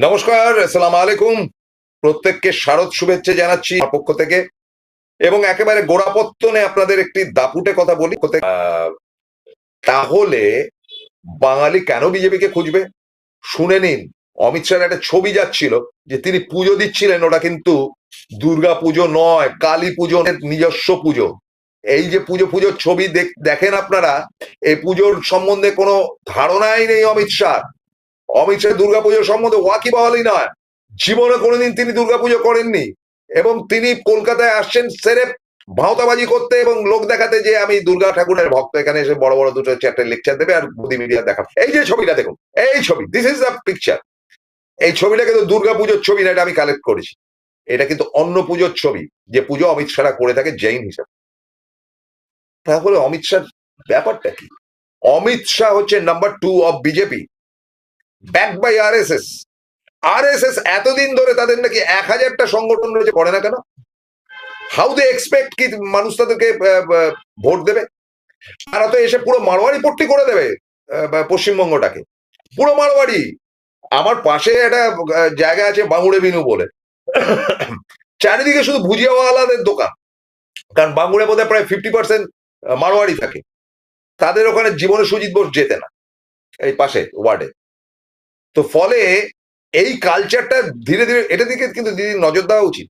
নমস্কার, আসসালামু আলাইকুম। প্রত্যেককে শারদ শুভেচ্ছা জানাচ্ছি আমার পক্ষ থেকে। এবং একেবারে গোড়াপত্তনে আপনাদের একটি দাপুটে কথা বলি। তাহলে বাঙালি কেন বিজেপিকে খুঁজবে? শুনে নিন। অমিত শাহের একটা ছবি যাচ্ছিল যে তিনি পুজো দিচ্ছিলেন, ওটা কিন্তু দুর্গা পুজো নয়, কালী পুজো, নিজস্ব পুজো। এই যে পুজো পুজোর ছবি দেখেন আপনারা, এই পুজোর সম্বন্ধে কোনো ধারণাই নেই অমিত শাহ। অমিত শাহ দুর্গাপুজোর সম্বন্ধে ওয়াকিবহালই নয়। জীবনে কোনোদিন তিনি দুর্গাপুজো করেননি। এবং তিনি কলকাতায় আসছেন সেরেফ ভাওতাবাজি করতে এবং লোক দেখাতে যে আমি দুর্গা ঠাকুরের ভক্ত, এখানে এসে বড় বড় দুটো চারটে লেকচার দেবে আর মোদি মিডিয়া দেখাবে। এই যে ছবিটা দেখুন, এই ছবি, দিস ইজ দ্য পিকচার। এই ছবিটা কিন্তু দুর্গাপুজোর ছবি না, এটা আমি কালেক্ট করেছি। এটা কিন্তু অন্য পুজোর ছবি, যে পুজো অমিত শাহ করে থাকে জৈন হিসাবে। তাহলে অমিত শাহ ব্যাপারটা কি? অমিত শাহ হচ্ছে number 2 of BJP, back by RSS. RSS এতদিন ধরে তাদের নাকি 1000টা সংগঠন রয়েছে, করে না কেন? হাউ দে এক্সপেক্ট কি মানুষ তাদেরকে ভোট দেবে? তারা তো এসে পুরো মারোয়ারি পট্টি করে দেবে পশ্চিমবঙ্গটাকে, পুরো মারোয়ারি। আমার পাশে একটা জায়গা আছে বাঙুড়ে বিনু বলে, চারিদিকে শুধু ভুজিয়াওয়ালাদের দোকান। কারণ বাঙুড়ে বোধহয় প্রায় 50% মারোয়ারি থাকে। তাদের ওখানে জীবনে সুজিত বোস যেতে না, এই পাশে ওয়ার্ডে। তো ফলে এই কালচারটা ধীরে ধীরে, এটা দিকে কিন্তু দিদি নজর দেওয়া উচিত।